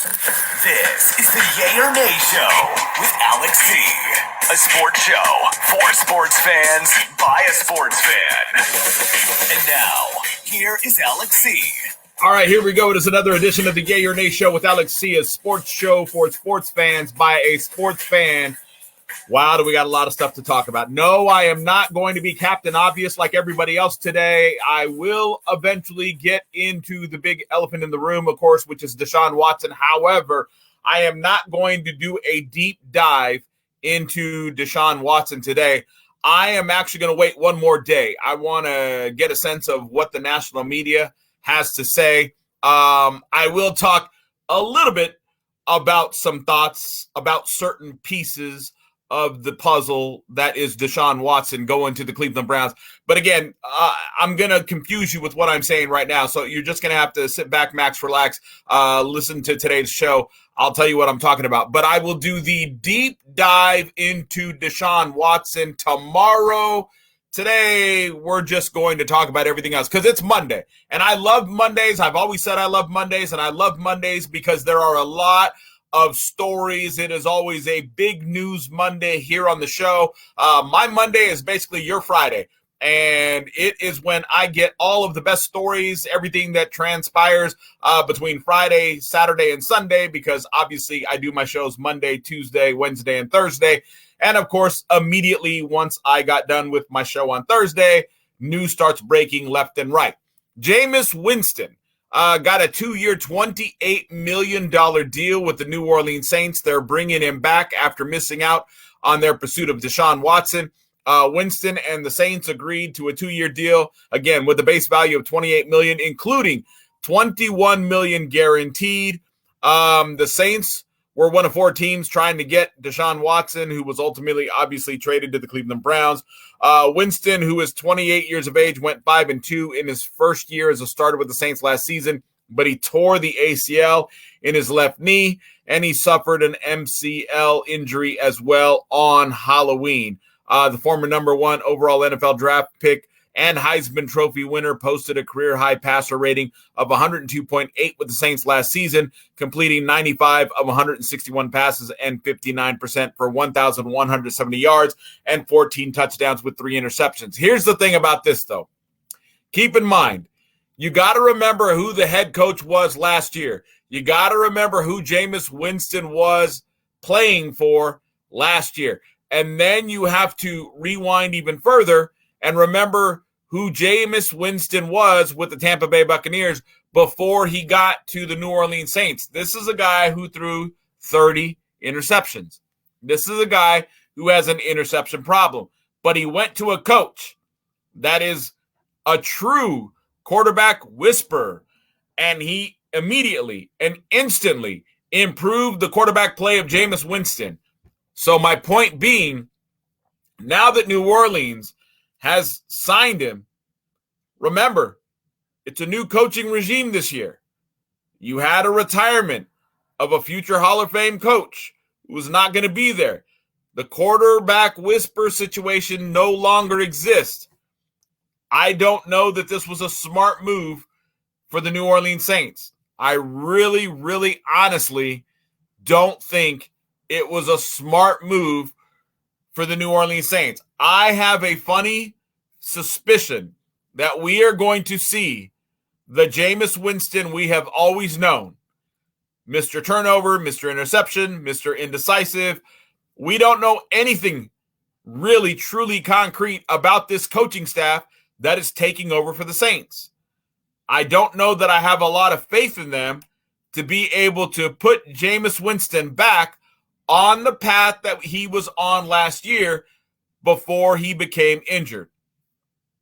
This is the Yay or Nay Show with Alex C. A sports show for sports fans by a sports fan. And now, here is Alex C. All right, here we go. It is another edition of the Yay or Nay Show with Alex C., a sports show for sports fans by a sports fan. Wow, do we got a lot of stuff to talk about. No, I am not going to be Captain Obvious like everybody else today. I will eventually get into the big elephant in the room, of course, which is Deshaun Watson. However, I am not going to do a deep dive into Deshaun Watson today. I am actually going to wait one more day. I want to get a sense of what the national media has to say. I will talk a little bit about some thoughts about certain pieces of the puzzle that is Deshaun Watson going to the Cleveland Browns. But again, I'm going to confuse you with what I'm saying right now. So you're just going to have to sit back, max, relax, listen to today's show. I'll tell you what I'm talking about. But I will do the deep dive into Deshaun Watson tomorrow. Today, we're just going to talk about everything else because it's Monday. And I love Mondays. I've always said I love Mondays, and I love Mondays because there are a lot of stories. It is always a big news Monday here on the show. My Monday is basically your Friday, and it is when I get all of the best stories, everything that transpires between Friday, Saturday, and Sunday, because obviously I do my shows Monday, Tuesday, Wednesday, and Thursday. And of course, immediately once I got done with my show on Thursday, news starts breaking left and right. Jameis Winston got a 2-year, $28 million deal with the New Orleans Saints. They're bringing him back after missing out on their pursuit of Deshaun Watson. Winston and the Saints agreed to a 2-year deal, again, with a base value of $28 million, including $21 million guaranteed. The Saints were one of 4 teams trying to get Deshaun Watson, who was ultimately obviously traded to the Cleveland Browns. Winston, who is 28 years of age, went 5-2 in his first year as a starter with the Saints last season, but he tore the ACL in his left knee, and he suffered an MCL injury as well on Halloween. The former number 1 overall NFL draft pick and Heisman Trophy winner posted a career-high passer rating of 102.8 with the Saints last season, completing 95 of 161 passes and 59% for 1,170 yards and 14 touchdowns with 3 interceptions. Here's the thing about this, though. Keep in mind, you got to remember who the head coach was last year. You got to remember who Jameis Winston was playing for last year. And then you have to rewind even further and remember who Jameis Winston was with the Tampa Bay Buccaneers before he got to the New Orleans Saints. This is a guy who threw 30 interceptions. This is a guy who has an interception problem. But he went to a coach that is a true quarterback whisperer, and he immediately and instantly improved the quarterback play of Jameis Winston. So my point being, now that New Orleans has signed him, remember, it's a new coaching regime this year. You had a retirement of a future Hall of Fame coach who was not going to be there. The quarterback whisper situation no longer exists. I don't know that this was a smart move for the New Orleans Saints. I really, really honestly don't think it was a smart move for the New Orleans Saints. I have a funny suspicion that we are going to see the Jameis Winston we have always known. Mr. Turnover, Mr. Interception, Mr. Indecisive. We don't know anything really, truly concrete about this coaching staff that is taking over for the Saints. I don't know that I have a lot of faith in them to be able to put Jameis Winston back on the path that he was on last year before he became injured.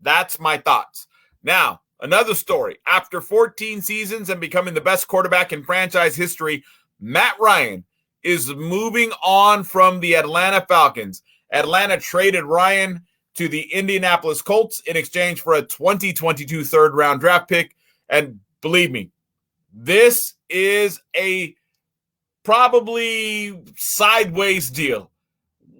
That's my thoughts. Now, another story. After 14 seasons and becoming the best quarterback in franchise history, Matt Ryan is moving on from the Atlanta Falcons. Atlanta traded Ryan to the Indianapolis Colts in exchange for a 2022 third-round draft pick. And believe me, this is a probably sideways deal.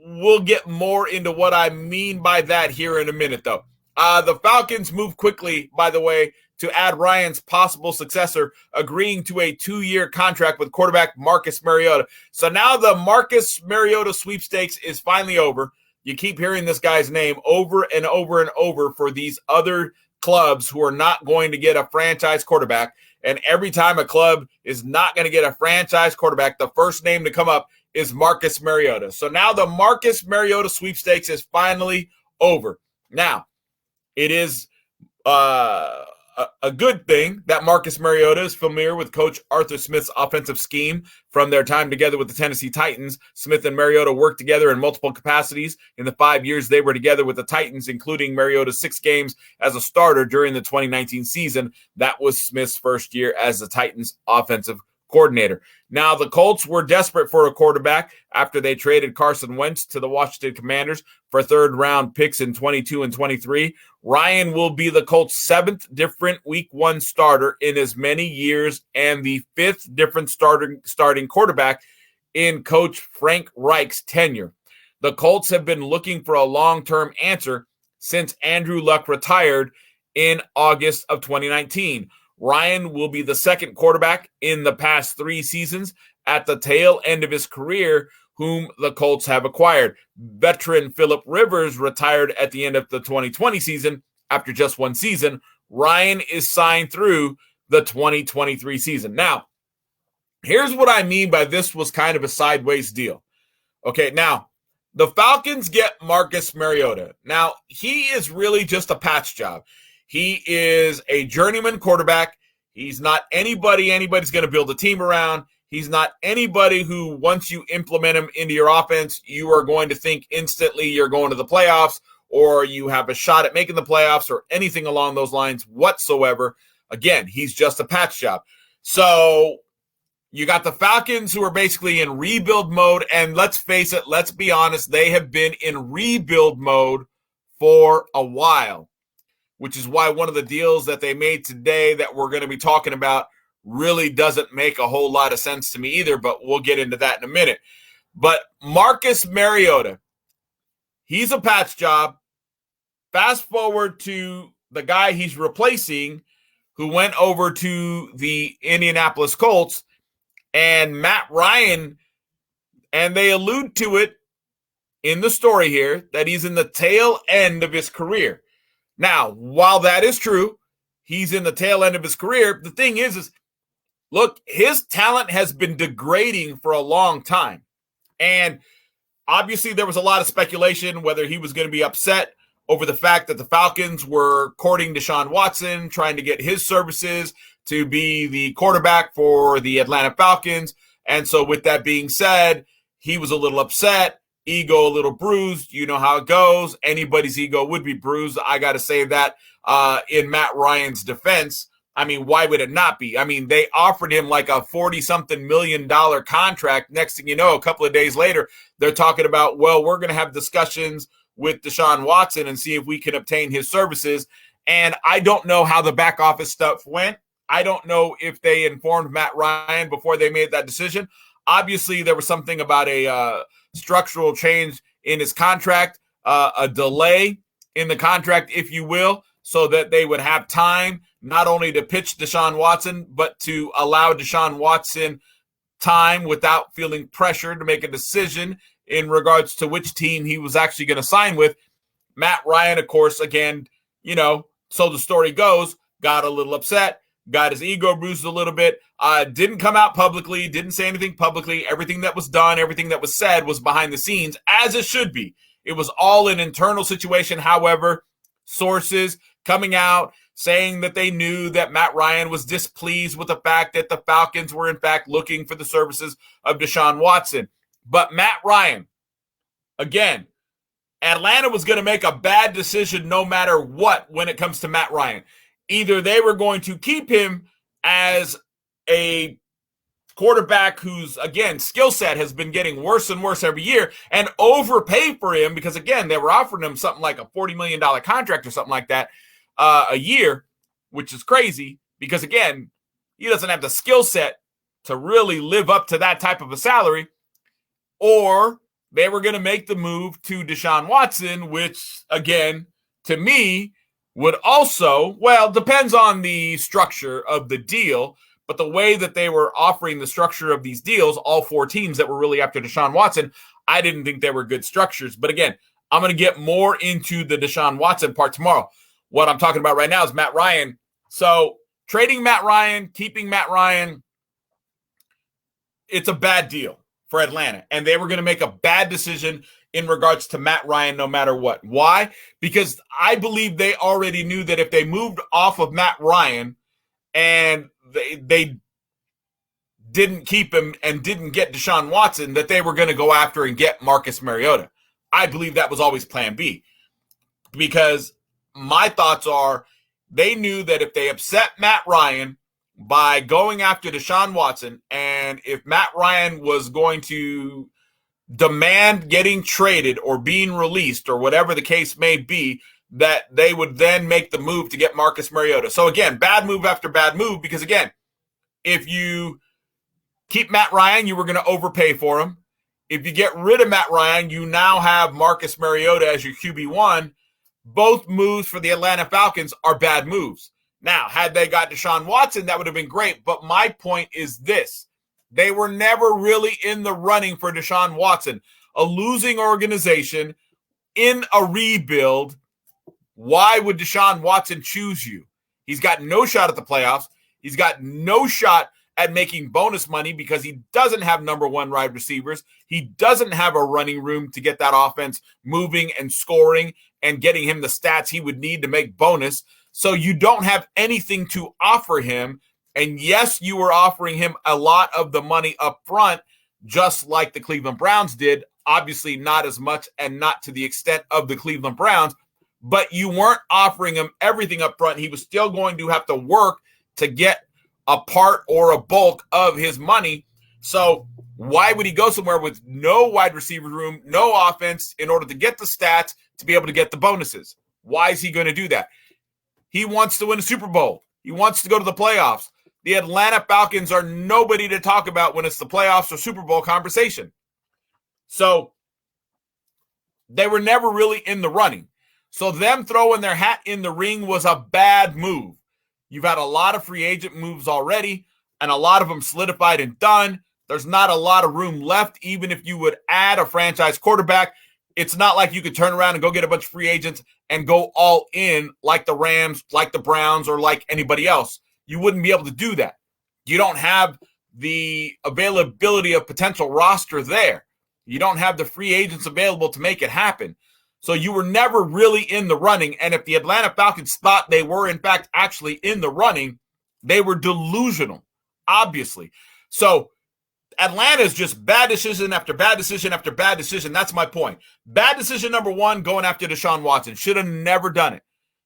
We'll get more into what I mean by that here in a minute, though. The Falcons moved quickly, by the way, to add Ryan's possible successor, agreeing to a 2-year contract with quarterback Marcus Mariota. So now the Marcus Mariota sweepstakes is finally over. You keep hearing this guy's name over and over and over for these other clubs who are not going to get a franchise quarterback. And every time a club is not going to get a franchise quarterback, the first name to come up is Marcus Mariota. So now the Marcus Mariota sweepstakes is finally over. Now, it is a good thing that Marcus Mariota is familiar with Coach Arthur Smith's offensive scheme from their time together with the Tennessee Titans. Smith and Mariota worked together in multiple capacities in the 5 years they were together with the Titans, including Mariota's 6 games as a starter during the 2019 season. That was Smith's first year as the Titans offensive coordinator. Now, the Colts were desperate for a quarterback after they traded Carson Wentz to the Washington Commanders for third-round picks in 22 and 23. Ryan will be the Colts' 7th different Week 1 starter in as many years and the 5th different starting quarterback in Coach Frank Reich's tenure. The Colts have been looking for a long-term answer since Andrew Luck retired in August of 2019. Ryan will be the second quarterback in the past 3 seasons at the tail end of his career whom the Colts have acquired. Veteran Phillip Rivers retired at the end of the 2020 season after just 1 season. Ryan is signed through the 2023 season. Now, here's what I mean by this was kind of a sideways deal. Okay, now, the Falcons get Marcus Mariota. Now, he is really just a patch job. He is a journeyman quarterback. He's not anybody anybody's going to build a team around. He's not anybody who, once you implement him into your offense, you are going to think instantly you're going to the playoffs or you have a shot at making the playoffs or anything along those lines whatsoever. Again, he's just a patch job. So you got the Falcons who are basically in rebuild mode. And let's face it, let's be honest, they have been in rebuild mode for a while, which is why one of the deals that they made today that we're going to be talking about really doesn't make a whole lot of sense to me either, but we'll get into that in a minute. But Marcus Mariota, he's a patch job. Fast forward to the guy he's replacing who went over to the Indianapolis Colts, and Matt Ryan, and they allude to it in the story here that he's in the tail end of his career. Now, while that is true, he's in the tail end of his career. The thing is look, his talent has been degrading for a long time. And obviously there was a lot of speculation whether he was going to be upset over the fact that the Falcons were courting Deshaun Watson, trying to get his services to be the quarterback for the Atlanta Falcons. And so with that being said, he was a little upset. Ego a little bruised. You know how it goes. Anybody's ego would be bruised. I got to say that in Matt Ryan's defense. I mean, why would it not be? I mean, they offered him like a $40-something million contract. Next thing you know, a couple of days later, they're talking about, well, we're going to have discussions with Deshaun Watson and see if we can obtain his services. And I don't know how the back office stuff went. I don't know if they informed Matt Ryan before they made that decision. Obviously, there was something about a structural change in his contract, a delay in the contract, if you will, so that they would have time not only to pitch Deshaun Watson, but to allow Deshaun Watson time without feeling pressured to make a decision in regards to which team he was actually going to sign with. Matt Ryan, of course, again, so the story goes, got a little upset, got his ego bruised a little bit, didn't come out publicly, didn't say anything publicly. Everything that was done, everything that was said was behind the scenes, as it should be. It was all an internal situation. However, sources coming out saying that they knew that Matt Ryan was displeased with the fact that the Falcons were, in fact, looking for the services of Deshaun Watson. But Matt Ryan, again, Atlanta was going to make a bad decision no matter what when it comes to Matt Ryan. Either they were going to keep him as a quarterback whose, again, skill set has been getting worse and worse every year and overpay for him because, again, they were offering him something like a $40 million contract or something like that a year, which is crazy because, again, he doesn't have the skill set to really live up to that type of a salary. Or they were going to make the move to Deshaun Watson, which, again, to me, would also, well, depends on the structure of the deal, but the way that they were offering the structure of these deals, all four teams that were really after Deshaun Watson, I didn't think they were good structures. But again, I'm going to get more into the Deshaun Watson part tomorrow. What I'm talking about right now is Matt Ryan. So trading Matt Ryan, keeping Matt Ryan, it's a bad deal for Atlanta. And they were going to make a bad decision in regards to Matt Ryan no matter what. Why? Because I believe they already knew that if they moved off of Matt Ryan and they didn't keep him and didn't get Deshaun Watson, that they were going to go after and get Marcus Mariota. I believe that was always plan B. Because my thoughts are they knew that if they upset Matt Ryan by going after Deshaun Watson, and if Matt Ryan was going to demand getting traded or being released or whatever the case may be, that they would then make the move to get Marcus Mariota. So again, bad move after bad move, because again, if you keep Matt Ryan, you were going to overpay for him. If you get rid of Matt Ryan, you now have Marcus Mariota as your QB1. Both moves for the Atlanta Falcons are bad moves. Now, had they got Deshaun Watson, that would have been great. But my point is this. They were never really in the running for Deshaun Watson. A losing organization in a rebuild. Why would Deshaun Watson choose you? He's got no shot at the playoffs. He's got no shot at making bonus money because he doesn't have number one wide receivers. He doesn't have a running room to get that offense moving and scoring and getting him the stats he would need to make bonus. So you don't have anything to offer him. And yes, you were offering him a lot of the money up front, just like the Cleveland Browns did. Obviously not as much and not to the extent of the Cleveland Browns, but you weren't offering him everything up front. He was still going to have to work to get a part or a bulk of his money. So why would he go somewhere with no wide receiver room, no offense in order to get the stats to be able to get the bonuses? Why is he going to do that? He wants to win a Super Bowl. He wants to go to the playoffs. The Atlanta Falcons are nobody to talk about when it's the playoffs or Super Bowl conversation. So they were never really in the running. So them throwing their hat in the ring was a bad move. You've had a lot of free agent moves already, and a lot of them solidified and done. There's not a lot of room left, even if you would add a franchise quarterback. It's not like you could turn around and go get a bunch of free agents and go all in like the Rams, like the Browns, or like anybody else. You wouldn't be able to do that. You don't have the availability of potential roster there. You don't have the free agents available to make it happen. So you were never really in the running. And if the Atlanta Falcons thought they were, in fact, actually in the running, they were delusional, obviously. So Atlanta is just bad decision after bad decision after bad decision. That's my point. Bad decision number one, going after Deshaun Watson. Should have never done it.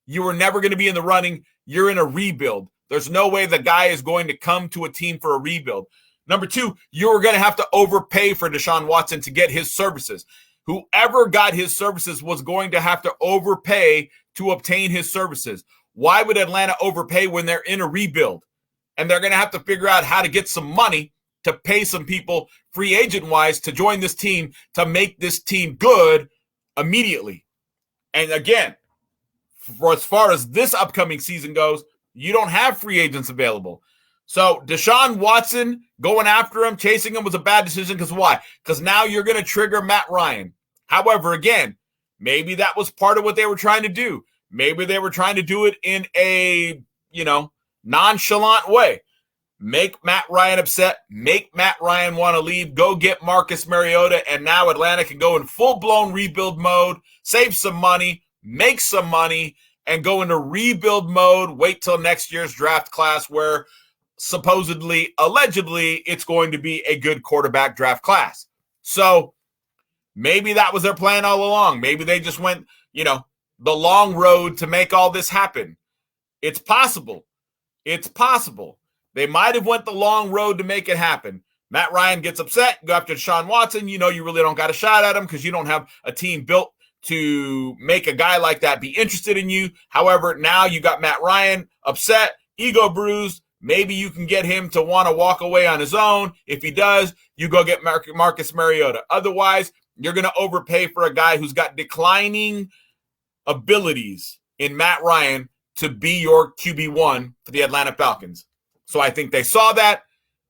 You were never going to be in the running. You're in a rebuild. There's no way the guy is going to come to a team for a rebuild. Number two, you were going to have to overpay for Deshaun Watson to get his services. Whoever got his services was going to have to overpay to obtain his services. Why would Atlanta overpay when they're in a rebuild? And they're going to have to figure out how to get some money to pay some people free agent-wise to join this team to make this team good immediately. And again, for as far as this upcoming season goes, you don't have free agents available. So Deshaun Watson, going after him, chasing him was a bad decision. Because why? Because now you're going to trigger Matt Ryan. However, again, maybe that was part of what they were trying to do. Maybe they were trying to do it in a, nonchalant way. Make Matt Ryan upset, make Matt Ryan want to leave, go get Marcus Mariota, and now Atlanta can go in full-blown rebuild mode, save some money, make some money, and go into rebuild mode, wait till next year's draft class where supposedly, allegedly, it's going to be a good quarterback draft class. So maybe that was their plan all along. Maybe they just went, the long road to make all this happen. It's possible. It's possible. They might have went the long road to make it happen. Matt Ryan gets upset, go after Deshaun Watson. You really don't got a shot at him because you don't have a team built to make a guy like that be interested in you. However, now you got Matt Ryan upset, ego bruised. Maybe you can get him to want to walk away on his own. If he does, you go get Marcus Mariota. Otherwise, you're going to overpay for a guy who's got declining abilities in Matt Ryan to be your QB1 for the Atlanta Falcons. So I think they saw that,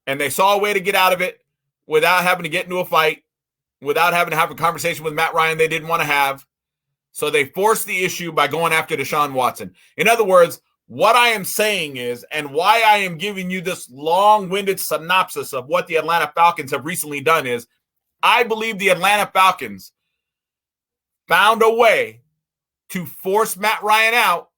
and they saw a way to get out of it without having to get into a fight, without having to have a conversation with Matt Ryan they didn't want to have. So they forced the issue by going after Deshaun Watson. In other words, what I am saying is, and why I am giving you this long-winded synopsis of what the Atlanta Falcons have recently done is, I believe the Atlanta Falcons found a way to force Matt Ryan out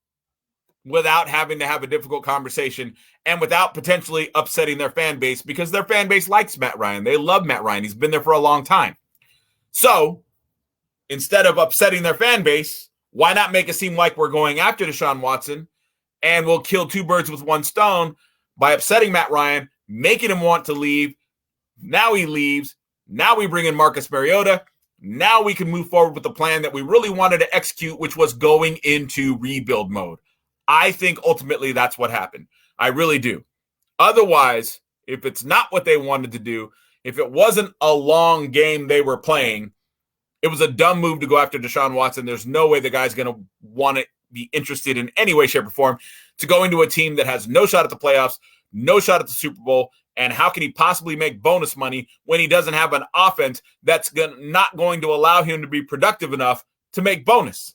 without having to have a difficult conversation and without potentially upsetting their fan base, because their fan base likes Matt Ryan. They love Matt Ryan. He's been there for a long time. So instead of upsetting their fan base, why not make it seem like we're going after Deshaun Watson, and we'll kill two birds with one stone by upsetting Matt Ryan, making him want to leave. Now he leaves. Now we bring in Marcus Mariota. Now we can move forward with the plan that we really wanted to execute, which was going into rebuild mode. I think ultimately that's what happened. I really do. Otherwise, if it's not what they wanted to do, if it wasn't a long game they were playing, it was a dumb move to go after Deshaun Watson. There's no way the guy's going to want to be interested in any way, shape, or form to go into a team that has no shot at the playoffs, no shot at the Super Bowl. And how can he possibly make bonus money when he doesn't have an offense that's not going to allow him to be productive enough to make bonus?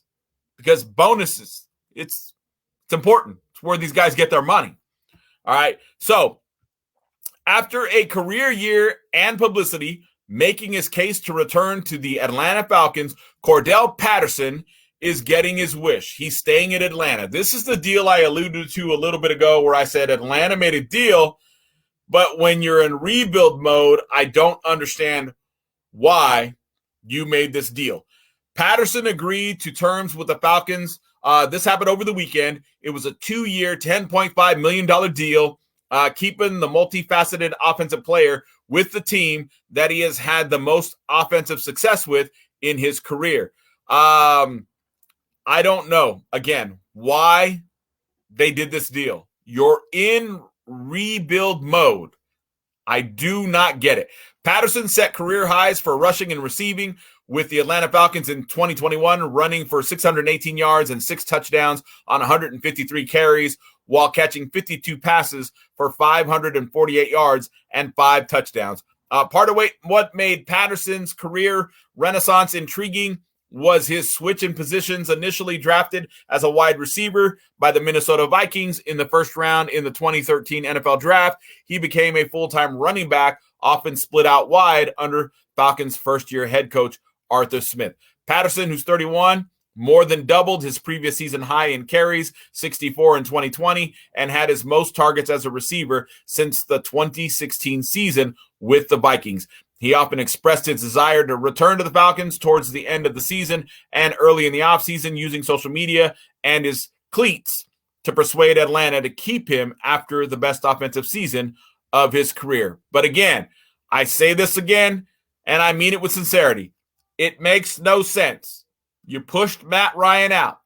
Because bonuses, it's important. It's where these guys get their money. All right. So after a career year and publicity, making his case to return to the Atlanta Falcons, Cordell Patterson is getting his wish. He's staying in Atlanta. This is the deal I alluded to a little bit ago where I said Atlanta made a deal, but when you're in rebuild mode, I don't understand why you made this deal. Patterson agreed to terms with the Falcons. This happened over the weekend. It was a 2-year, $10.5 million deal, keeping the multifaceted offensive player with the team that he has had the most offensive success with in his career. I don't know, again, why they did this deal. You're in rebuild mode. I do not get it. Patterson set career highs for rushing and receiving with the Atlanta Falcons in 2021, running for 618 yards and 6 touchdowns on 153 carries, while catching 52 passes for 548 yards and 5 touchdowns. Part of what made Patterson's career renaissance intriguing was his switch in positions. Initially drafted as a wide receiver by the Minnesota Vikings in the first round in the 2013 NFL Draft, he became a full-time running back, often split out wide under Falcons' first-year head coach Arthur Smith. Patterson, who's 31, more than doubled his previous season high in carries, 64 in 2020, and had his most targets as a receiver since the 2016 season with the Vikings. He often expressed his desire to return to the Falcons towards the end of the season and early in the offseason, using social media and his cleats to persuade Atlanta to keep him after the best offensive season of his career. But again, I say this again, and I mean it with sincerity. It makes no sense. You pushed Matt Ryan out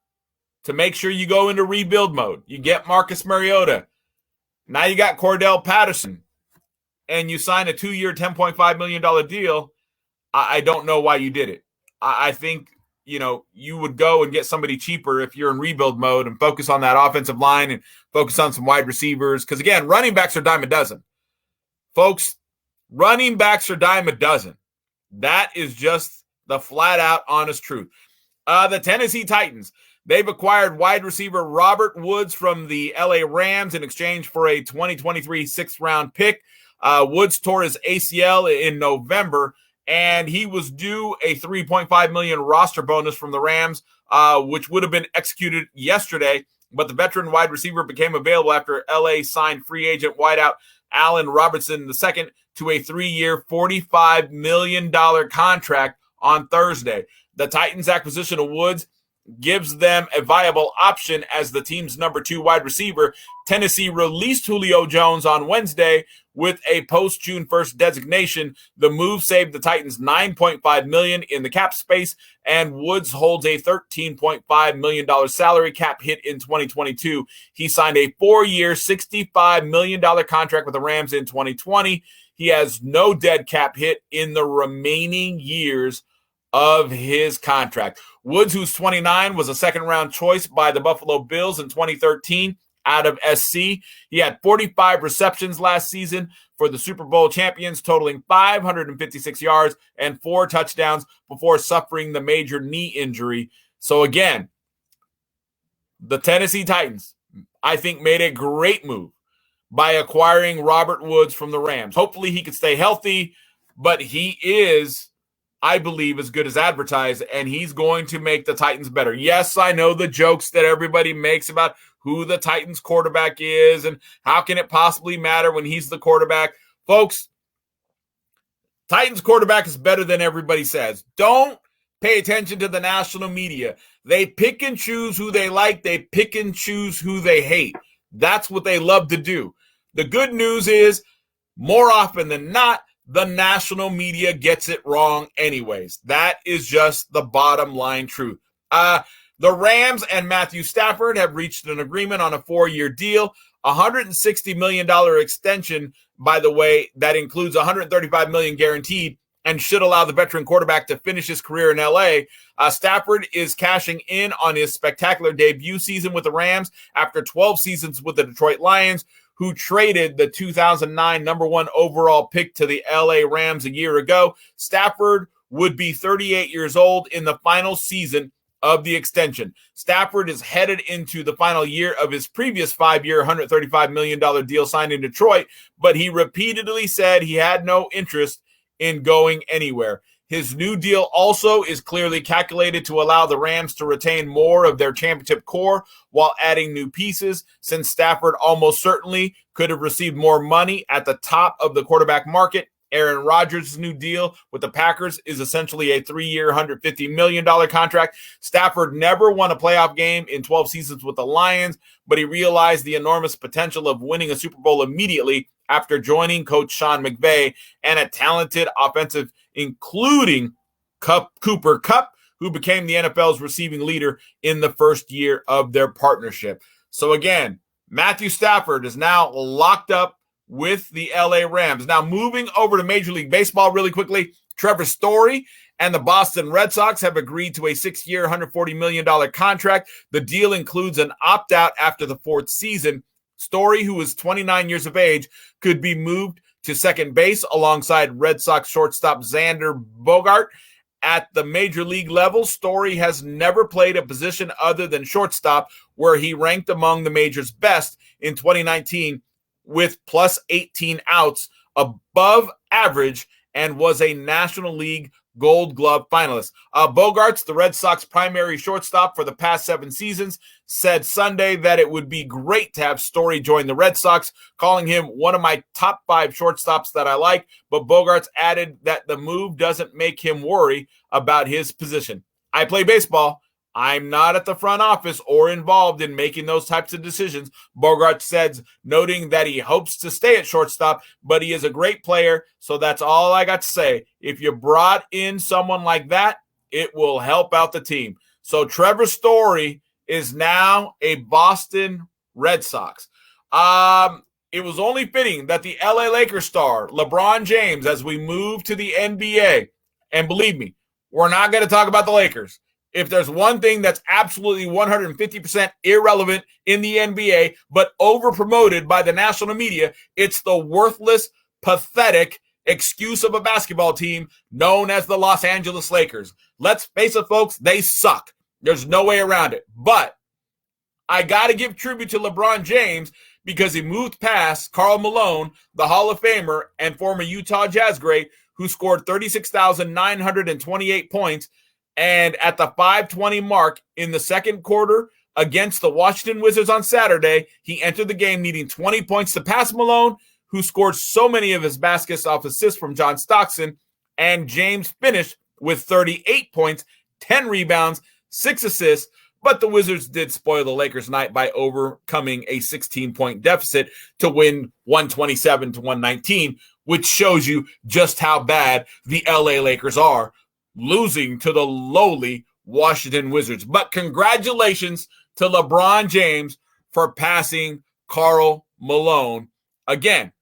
to make sure you go into rebuild mode. You get Marcus Mariota. Now you got Cordell Patterson. And you sign a 2-year, $10.5 million deal. I don't know why you did it. I think, you would go and get somebody cheaper if you're in rebuild mode and focus on that offensive line and focus on some wide receivers. Because, again, running backs are dime a dozen. Folks, running backs are dime a dozen. That is just the flat-out honest truth. The Tennessee Titans, they've acquired wide receiver Robert Woods from the LA Rams in exchange for a 2023 6th-round pick. Woods tore his ACL in November, and he was due a $3.5 million roster bonus from the Rams, which would have been executed yesterday. But the veteran wide receiver became available after LA signed free agent wideout Allen Robinson II to a 3-year, $45 million contract on Thursday. The Titans' acquisition of Woods gives them a viable option as the team's number 2 wide receiver. Tennessee released Julio Jones on Wednesday with a post-June 1st designation. The move saved the Titans $9.5 million in the cap space, and Woods holds a $13.5 million salary cap hit in 2022. He signed a 4-year, $65 million contract with the Rams in 2020. He has no dead cap hit in the remaining years of his contract. Woods, who's 29, was a second-round choice by the Buffalo Bills in 2013 out of SC. He had 45 receptions last season for the Super Bowl champions, totaling 556 yards and 4 touchdowns before suffering the major knee injury. So again, the Tennessee Titans, I think, made a great move by acquiring Robert Woods from the Rams. Hopefully he can stay healthy, but he is, I believe, as good as advertised, and he's going to make the Titans better. Yes, I know the jokes that everybody makes about who the Titans quarterback is and how can it possibly matter when he's the quarterback. Folks, Titans quarterback is better than everybody says. Don't pay attention to the national media. They pick and choose who they like. They pick and choose who they hate. That's what they love to do. The good news is, more often than not, the national media gets it wrong anyways. That is just the bottom line truth. The Rams and Matthew Stafford have reached an agreement on a 4-year deal, $160 million extension, by the way, that includes $135 million guaranteed and should allow the veteran quarterback to finish his career in L.A. Stafford is cashing in on his spectacular debut season with the Rams after 12 seasons with the Detroit Lions, who traded the 2009 number 1 overall pick to the LA Rams a year ago. Stafford would be 38 years old in the final season of the extension. Stafford is headed into the final year of his previous 5-year, $135 million deal signed in Detroit, but he repeatedly said he had no interest in going anywhere. His new deal also is clearly calculated to allow the Rams to retain more of their championship core while adding new pieces, since Stafford almost certainly could have received more money at the top of the quarterback market. Aaron Rodgers' new deal with the Packers is essentially a 3-year, $150 million contract. Stafford never won a playoff game in 12 seasons with the Lions, but he realized the enormous potential of winning a Super Bowl immediately after joining coach Sean McVay and a talented offensive, including Cooper Kupp, who became the NFL's receiving leader in the first year of their partnership. So again, Matthew Stafford is now locked up with the LA Rams. Now, moving over to Major League Baseball really quickly, Trevor Story and the Boston Red Sox have agreed to a 6-year, $140 million contract. The deal includes an opt-out after the 4th season. Story, who is 29 years of age, could be moved to second base alongside Red Sox shortstop Xander Bogart. At the major league level, Story has never played a position other than shortstop, where he ranked among the major's best in 2019 with plus 18 outs above average and was a National League Gold Glove finalist. Bogarts, the Red Sox primary shortstop for the past 7 seasons, said Sunday that it would be great to have Story join the Red Sox, calling him one of my top 5 shortstops that I like, but Bogarts added that the move doesn't make him worry about his position. I play baseball. I'm not at the front office or involved in making those types of decisions, Bogart said, noting that he hopes to stay at shortstop, but he is a great player, so that's all I got to say. If you brought in someone like that, it will help out the team. So Trevor Story is now a Boston Red Sox. It was only fitting that the LA Lakers star, LeBron James, as we move to the NBA, and believe me, we're not going to talk about the Lakers. If there's one thing that's absolutely 150% irrelevant in the NBA, but over-promoted by the national media, it's the worthless, pathetic excuse of a basketball team known as the Los Angeles Lakers. Let's face it, folks, they suck. There's no way around it. But I got to give tribute to LeBron James because he moved past Karl Malone, the Hall of Famer and former Utah Jazz great, who scored 36,928 points. And at the 5:20 mark in the second quarter against the Washington Wizards on Saturday, he entered the game needing 20 points to pass Malone, who scored so many of his baskets off assists from John Stockton. And James finished with 38 points, 10 rebounds, 6 assists. But the Wizards did spoil the Lakers' night by overcoming a 16-point deficit to win 127-119, which shows you just how bad the LA Lakers are, losing to the lowly Washington Wizards. But congratulations to LeBron James for passing Karl Malone again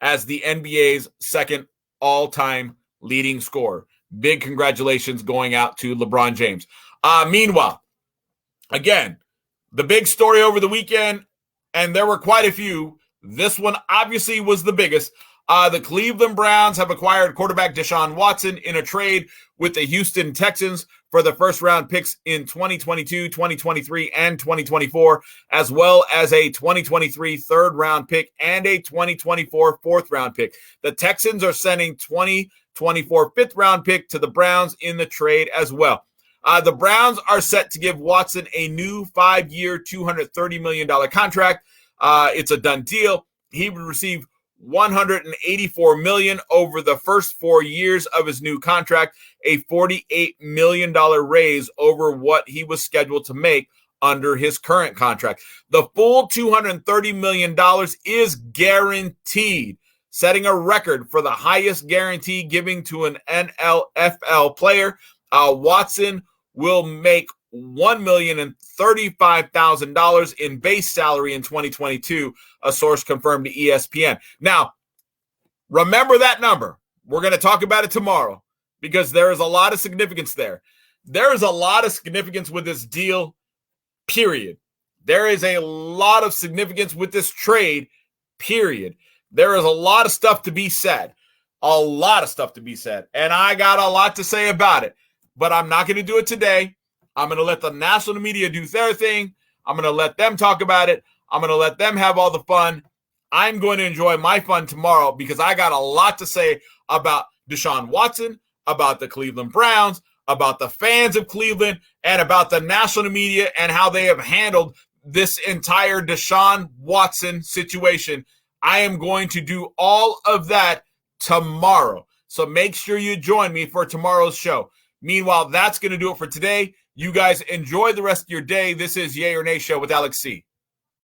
as the NBA's second all-time leading scorer. big congratulations going out to LeBron James. Meanwhile, again, the big story over the weekend, and there were quite a few. This one obviously was the biggest. The Cleveland Browns have acquired quarterback Deshaun Watson in a trade with the Houston Texans for the first-round picks in 2022, 2023, and 2024, as well as a 2023 third-round pick and a 2024 fourth-round pick. The Texans are sending 2024 fifth-round pick to the Browns in the trade as well. The Browns are set to give Watson a new 5-year, $230 million contract. It's a done deal. He would receive $184 million over the first 4 years of his new contract, a $48 million raise over what he was scheduled to make under his current contract. The full $230 million is guaranteed, setting a record for the highest guarantee given to an NFL player. Watson will make $1,035,000 in base salary in 2022, a source confirmed to ESPN. Now, remember that number. We're going to talk about it tomorrow because there is a lot of significance there. There is a lot of significance with this deal, period. There is a lot of significance with this trade, period. There is a lot of stuff to be said. A lot of stuff to be said. And I got a lot to say about it. But I'm not going to do it today. I'm going to let the national media do their thing. I'm going to let them talk about it. I'm going to let them have all the fun. I'm going to enjoy my fun tomorrow because I got a lot to say about Deshaun Watson, about the Cleveland Browns, about the fans of Cleveland, and about the national media and how they have handled this entire Deshaun Watson situation. I am going to do all of that tomorrow. So make sure you join me for tomorrow's show. Meanwhile, that's going to do it for today. You guys enjoy the rest of your day. This is Yay or Nay Show with Alex C.